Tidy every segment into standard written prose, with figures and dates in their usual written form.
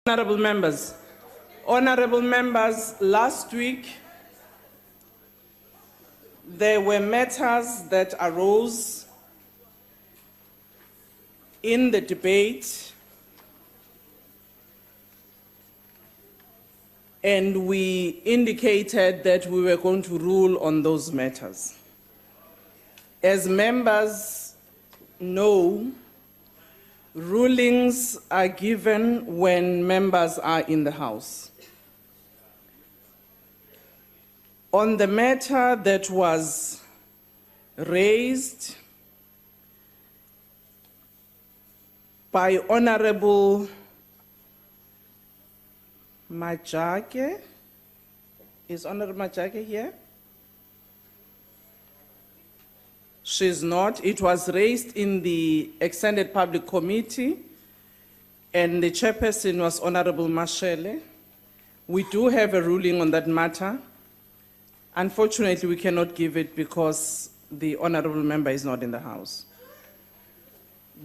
Honorable members, last week there were matters that arose in the debate, and we indicated that we were going to rule on those matters. As members know, rulings are given when members are in the House. On the matter that was raised by Honorable Majake, is Honorable Majake here? She's not. It was raised in the Extended Public Committee, and the chairperson was Honorable Mashele. We do have a ruling on that matter. Unfortunately, we cannot give it because the honorable member is not in the House.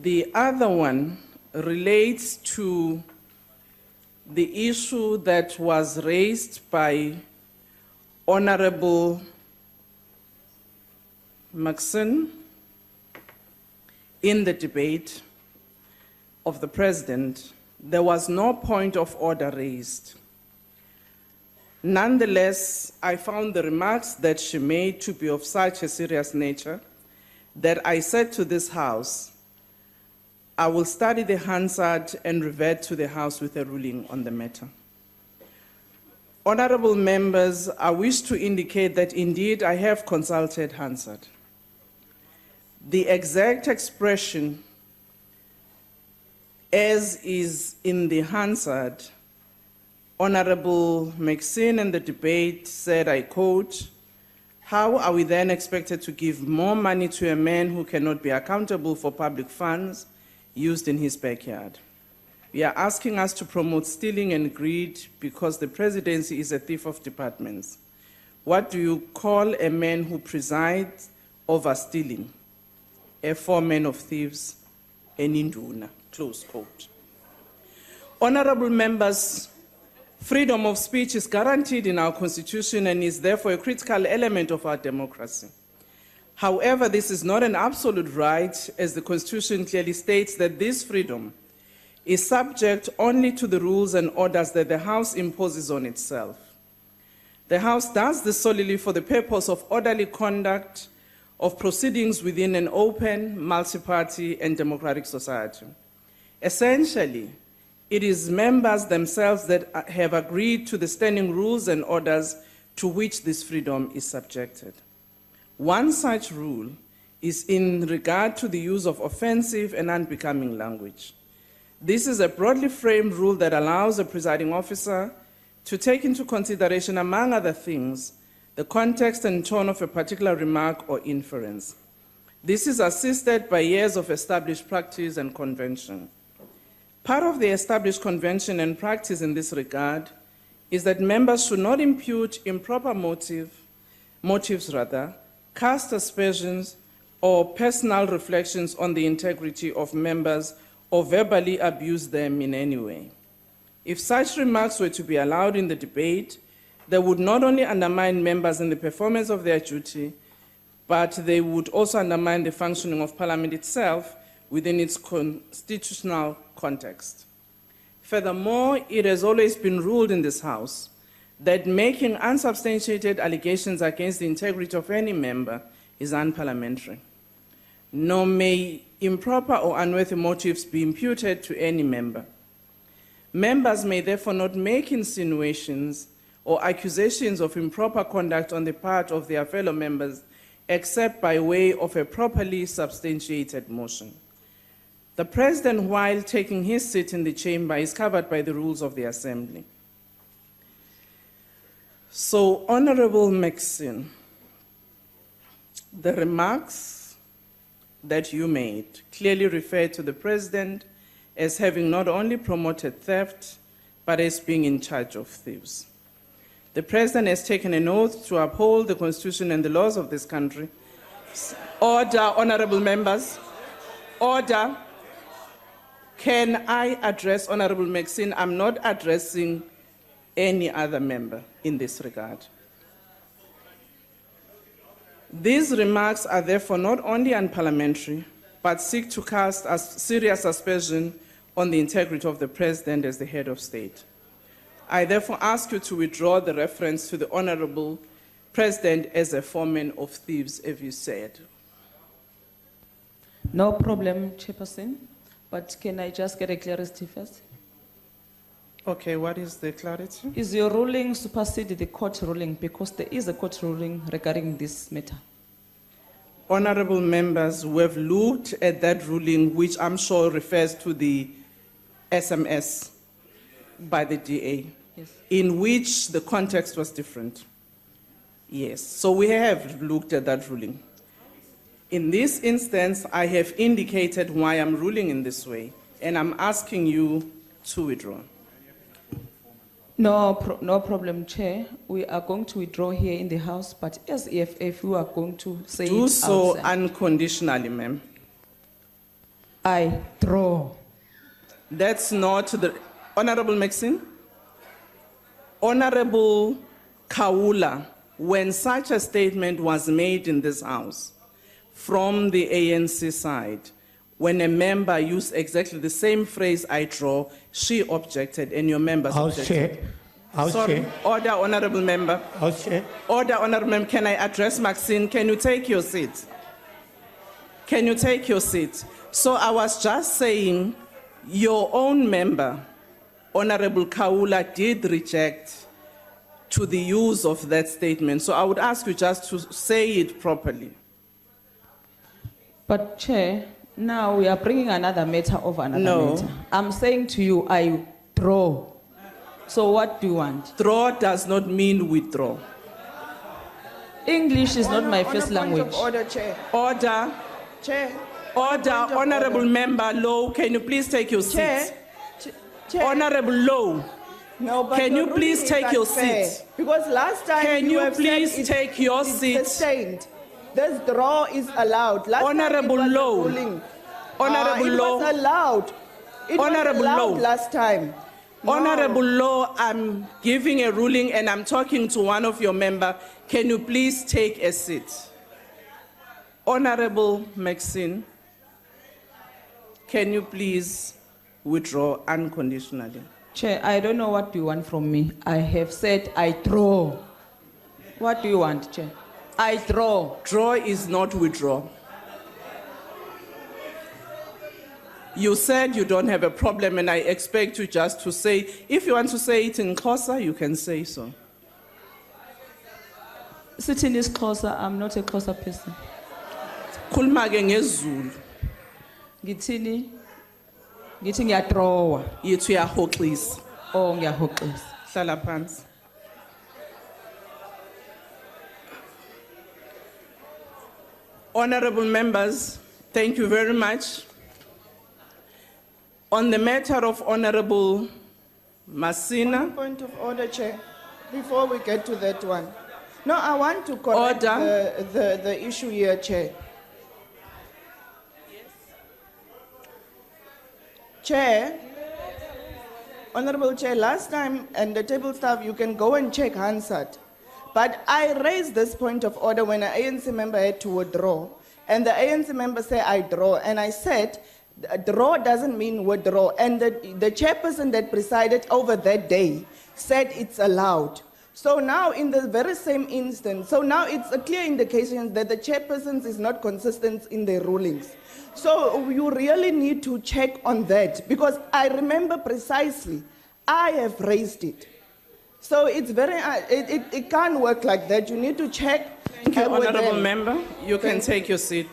The other one relates to the issue that was raised by Honorable Maxine in the debate of the President. There was no point of order raised. Nonetheless, I found the remarks that she made to be of such a serious nature that I said to this House, I will study the Hansard and revert to the House with a ruling on the matter. Honorable members, I wish to indicate that indeed I have consulted Hansard. The exact expression as is in the Hansard, Honorable Maxine in the debate said, I quote, "How are we then expected to give more money to a man who cannot be accountable for public funds used in his backyard? We are asking us to promote stealing and greed because the presidency is a thief of departments. What do you call a man who presides over stealing? A foreman of thieves, an induna," close quote. Honorable members, freedom of speech is guaranteed in our Constitution and is therefore a critical element of our democracy. However, this is not an absolute right, as the Constitution clearly states that this freedom is subject only to the rules and orders that the House imposes on itself. The House does this solely for the purpose of orderly conduct of proceedings within an open, multi-party, and democratic society. Essentially, it is members themselves that have agreed to the standing rules and orders to which this freedom is subjected. One such rule is in regard to the use of offensive and unbecoming language. This is a broadly framed rule that allows a presiding officer to take into consideration, among other things, the context and tone of a particular remark or inference. This is assisted by years of established practice and convention. Part of the established convention and practice in this regard is that members should not impute improper motives, cast aspersions, or personal reflections on the integrity of members or verbally abuse them in any way. If such remarks were to be allowed in the debate, they would not only undermine members in the performance of their duty, but they would also undermine the functioning of Parliament itself within its constitutional context. Furthermore, it has always been ruled in this House that making unsubstantiated allegations against the integrity of any member is unparliamentary. Nor may improper or unworthy motives be imputed to any member. Members may therefore not make insinuations or accusations of improper conduct on the part of their fellow members, except by way of a properly substantiated motion. The President, while taking his seat in the chamber, is covered by the rules of the Assembly. So, Honorable Maxine, the remarks that you made clearly refer to the President as having not only promoted theft, but as being in charge of thieves. The President has taken an oath to uphold the Constitution and the laws of this country. Order, honorable members. Order. Can I address Honorable Maxine? I'm not addressing any other member in this regard. These remarks are therefore not only unparliamentary, but seek to cast a serious aspersion on the integrity of the President as the head of state. I therefore ask you to withdraw the reference to the Honorable President as a foreman of thieves, as you said. No problem, Chairperson. But can I just get a clarity first? Okay, what is the clarity? Is your ruling supersede the court ruling? Because there is a court ruling regarding this matter. Honorable members, we have looked at that ruling, which I'm sure refers to the SMS by the DA, Yes. in which the context was different. Yes, so we have looked at that ruling. In this instance, I have indicated why I'm ruling in this way, and I'm asking you to withdraw. No problem, Chair. We are going to withdraw here in the House, but as EFF, we are going to say Do it so outside. unconditionally, ma'am. I draw. That's not the... Honorable Maxine? Honorable Kaula, when such a statement was made in this House from the ANC side, when a member used exactly the same phrase, I draw, she objected and your members House objected. Chair. House Sorry, Chair. order, Honorable Member. House Chair. Order, Honorable Member. Can I address Maxine? Can you take your seat? Can you take your seat? So I was just saying, your own member, Honorable Kaula, did reject to the use of that statement. So I would ask you just to say it properly. But Chair, now we are bringing another matter over another No. matter. I'm saying to you, I draw. So what do you want? Draw does not mean withdraw. English is not my On a first point of language. Order, Chair. Order, Chair. order, Point of Honorable order. Member Low, can you please take your Chair. seat? Chair. Honorable Low, No, but Can the you ruling please is take your unfair. seat? Because last time Can you have said please it's- take your it's seat? sustained. This draw is allowed. Last Honorable time it was Low. a ruling. Honorable it Low. was allowed. It Honorable was allowed Low. last time. No. Honorable Law, I'm giving a ruling and I'm talking to one of your members. Can you please take a seat? Honorable Maxine, can you please withdraw unconditionally? Chair, I don't know what you want from me. I have said I draw. What do you want, Chair? I draw. Draw is not withdraw. You said you don't have a problem and I expect you just to say, if you want to say it in Xhosa, you can say so. Sitting is closer. I'm not a closer person. Khuluma ke ngesiZulu. Gitini, githi ngiyadrawa. Yethu yahoxisa. Oh, ngiyahoxisa. Hlala phansi. Honorable members, thank you very much. On the matter of Honorable Masina, Point of order, Chair. Before we get to that one. No, I want to correct Order. the issue here, Chair. Chair, Honorable Chair, last time, and the table staff, you can go and check Hansard. But I raised this point of order when an ANC member had to withdraw, and the ANC member said, I draw, and I said, draw doesn't mean withdraw, and the chairperson that presided over that day said it's allowed. So now in the very same instance, so now it's a clear indication that the chairperson is not consistent in their rulings. So you really need to check on that, because I remember precisely, I have raised it. So it's very, it can't work like that. You need to check. thank you, with Honorable them. Member. You can take your seat.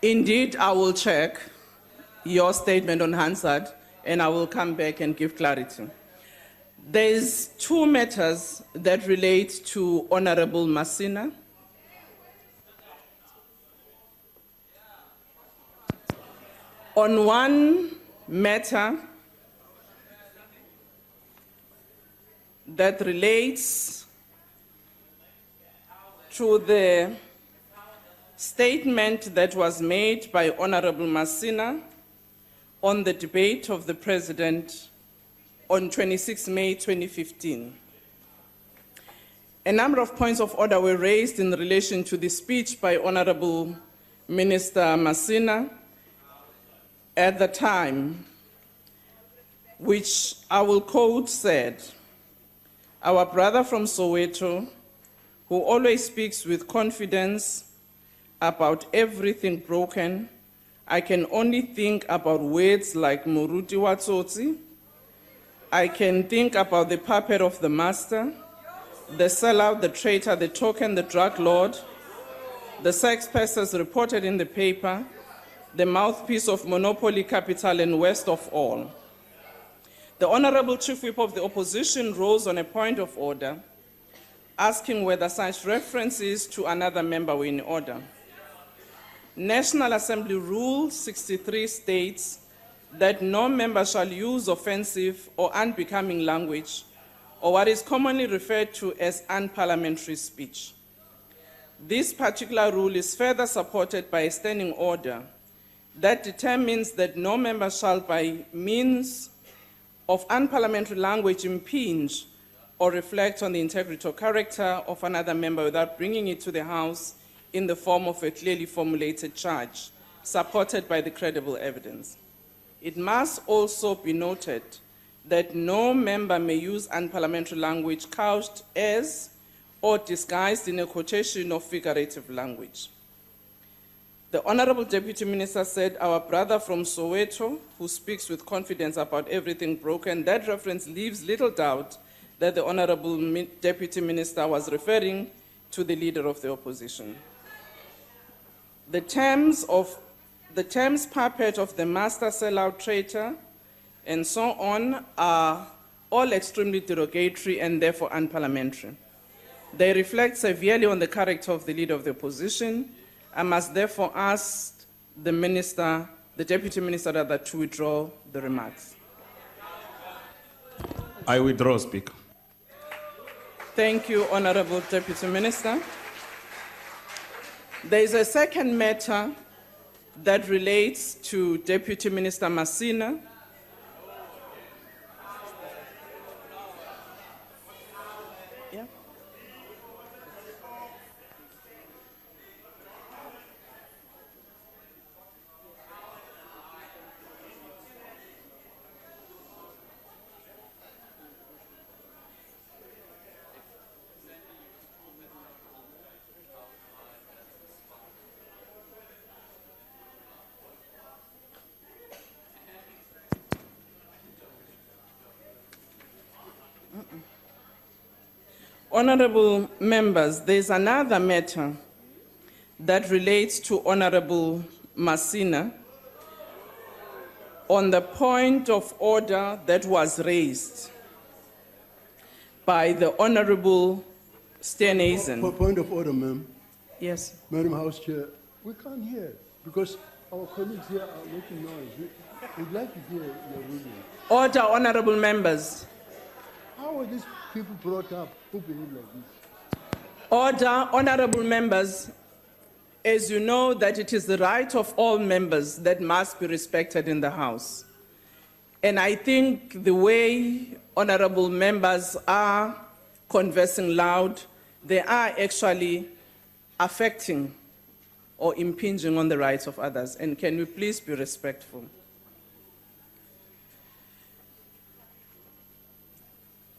Indeed, I will check your statement on Hansard and I will come back and give clarity. There's two matters that relate to Honorable Masina. On one matter that relates to the statement that was made by Honorable Masina on the debate of the President on 26 May 2015. A number of points of order were raised in relation to the speech by Honorable Minister Masina at the time, which I will quote said, "Our brother from Soweto, who always speaks with confidence about everything broken, I can only think about words like Moruti Watsotsi. I can think about the puppet of the master, the sellout, the traitor, the token, the drug lord, the sex pests reported in the paper, the mouthpiece of monopoly capital, and worst of all." The Honorable Chief Whip of the Opposition rose on a point of order, asking whether such references to another member were in order. National Assembly Rule 63 states that no member shall use offensive or unbecoming language or what is commonly referred to as unparliamentary speech. This particular rule is further supported by a standing order that determines that no member shall, by means of unparliamentary language, impinge or reflect on the integrity or character of another member without bringing it to the House in the form of a clearly formulated charge, supported by the credible evidence. It must also be noted that no member may use unparliamentary language couched as or disguised in a quotation or figurative language. The Honorable Deputy Minister said, "Our brother from Soweto, who speaks with confidence about everything broken." That reference leaves little doubt that the Honorable Deputy Minister was referring to the Leader of the Opposition. The terms puppet of the master, sellout, traitor, and so on are all extremely derogatory and therefore unparliamentary. They reflect severely on the character of the Leader of the Opposition. I must therefore ask the Minister, the Deputy Minister rather, to withdraw the remarks. I withdraw, Speaker. Thank you, Honorable Deputy Minister. There is a second matter that relates to Deputy Minister Masina. Yeah. Honorable members, there's another matter that relates to Honorable Masina on the point of order that was raised by the Honorable Steenhuisen. Point of order, ma'am. Yes. Madam House Chair, we can't hear because our colleagues here are making noise. We'd like to hear your ruling. Order, honorable members. How are these people brought up who behave like this? Order, honorable members. As you know, that it is the right of all members that must be respected in the House. And I think the way honorable members are conversing loud, they are actually affecting or impinging on the rights of others. And can we please be respectful?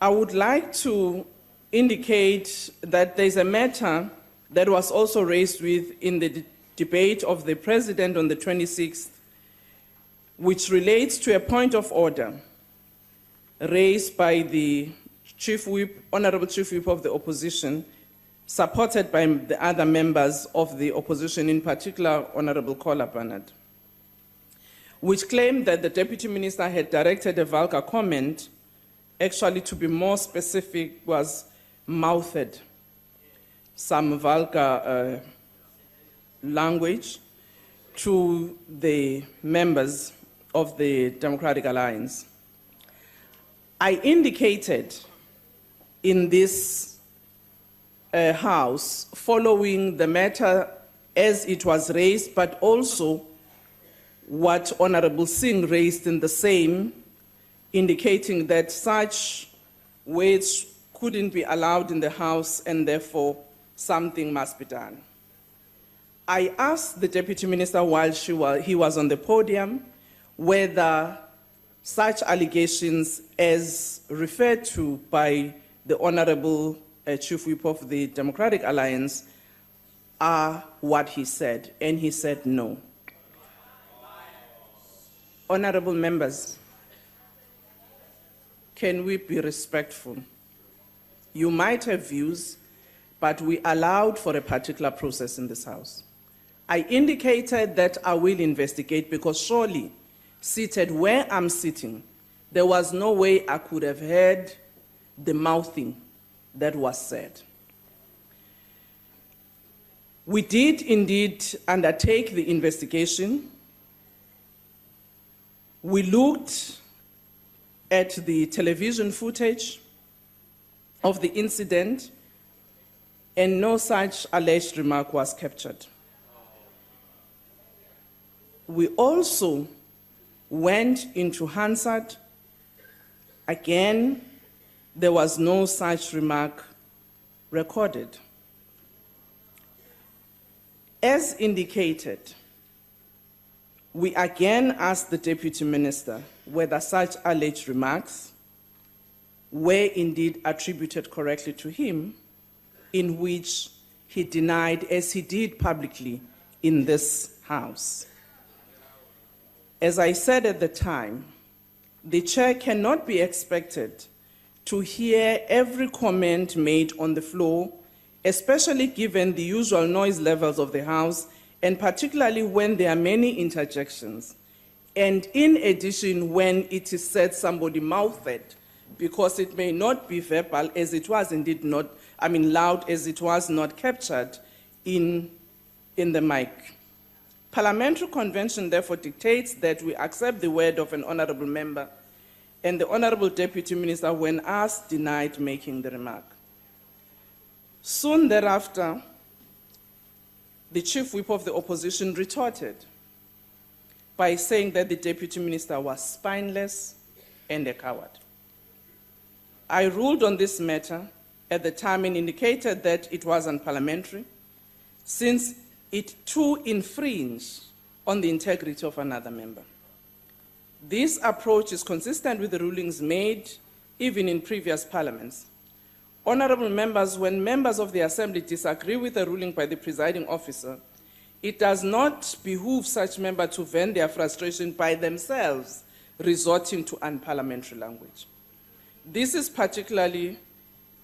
I would like to indicate that there's a matter that was also raised in the debate of the President on the 26th, which relates to a point of order raised by the Chief Whip, Honorable Chief Whip of the Opposition, supported by the other members of the opposition, in particular Honorable Kola Bernard, which claimed that the Deputy Minister had directed a vulgar comment. Actually, to be more specific, was mouthed some vulgar language to the members of the Democratic Alliance. I indicated in this House, following the matter as it was raised, but also what Honorable Singh raised in the same, indicating that such words couldn't be allowed in the House and therefore something must be done. I asked the Deputy Minister while he was on the podium whether such allegations as referred to by the Honorable Chief Whip of the Democratic Alliance are what he said, and he said no. Honorable members, can we be respectful? You might have views, but we allowed for a particular process in this House. I indicated that I will investigate because surely, seated where I'm sitting, there was no way I could have heard the mouthing that was said. We did indeed undertake the investigation. We looked at the television footage of the incident, and no such alleged remark was captured. We also went into Hansard. Again, there was no such remark recorded. As indicated, we again asked the Deputy Minister whether such alleged remarks were indeed attributed correctly to him, in which he denied, as he did publicly in this House. As I said at the time, the chair cannot be expected to hear every comment made on the floor, especially given the usual noise levels of the House, and particularly when there are many interjections. And in addition, when it is said somebody mouthed, because it may not be verbal, as it was indeed not, loud, as it was not captured in the mic. Parliamentary convention therefore dictates that we accept the word of an honorable member, and the Honorable Deputy Minister, when asked, denied making the remark. Soon thereafter, the Chief Whip of the Opposition retorted by saying that the Deputy Minister was spineless and a coward. I ruled on this matter at the time and indicated that it was unparliamentary, since it too infringed on the integrity of another member. This approach is consistent with the rulings made even in previous parliaments. Honorable members, when members of the Assembly disagree with a ruling by the presiding officer, it does not behoove such member to vent their frustration by themselves resorting to unparliamentary language. This is particularly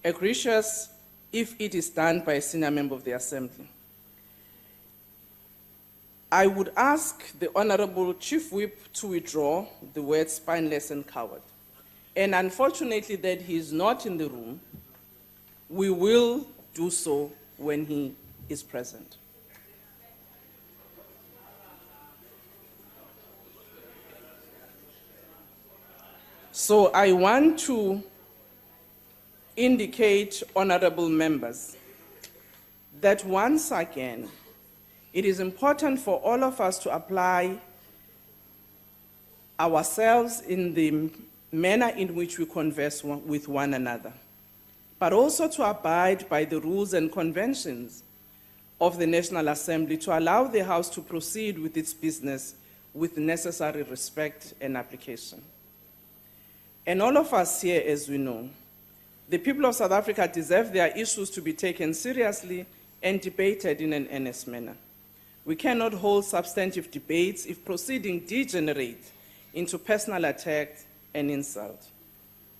egregious if it is done by a senior member of the Assembly. I would ask the Honorable Chief Whip to withdraw the words spineless and coward. And unfortunately that he is not in the room, we will do so when he is present. So I want to indicate, honorable members, that once again, it is important for all of us to apply ourselves in the manner in which we converse with one another, but also to abide by the rules and conventions of the National Assembly to allow the House to proceed with its business with necessary respect and application. And all of us here, as we know, the people of South Africa deserve their issues to be taken seriously and debated in an earnest manner. We cannot hold substantive debates if proceedings degenerate into personal attack and insult.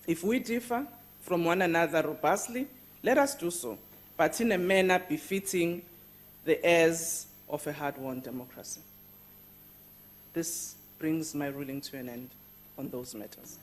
If we differ from one another robustly, let us do so, but in a manner befitting the heirs of a hard-won democracy. This brings my ruling to an end on those matters.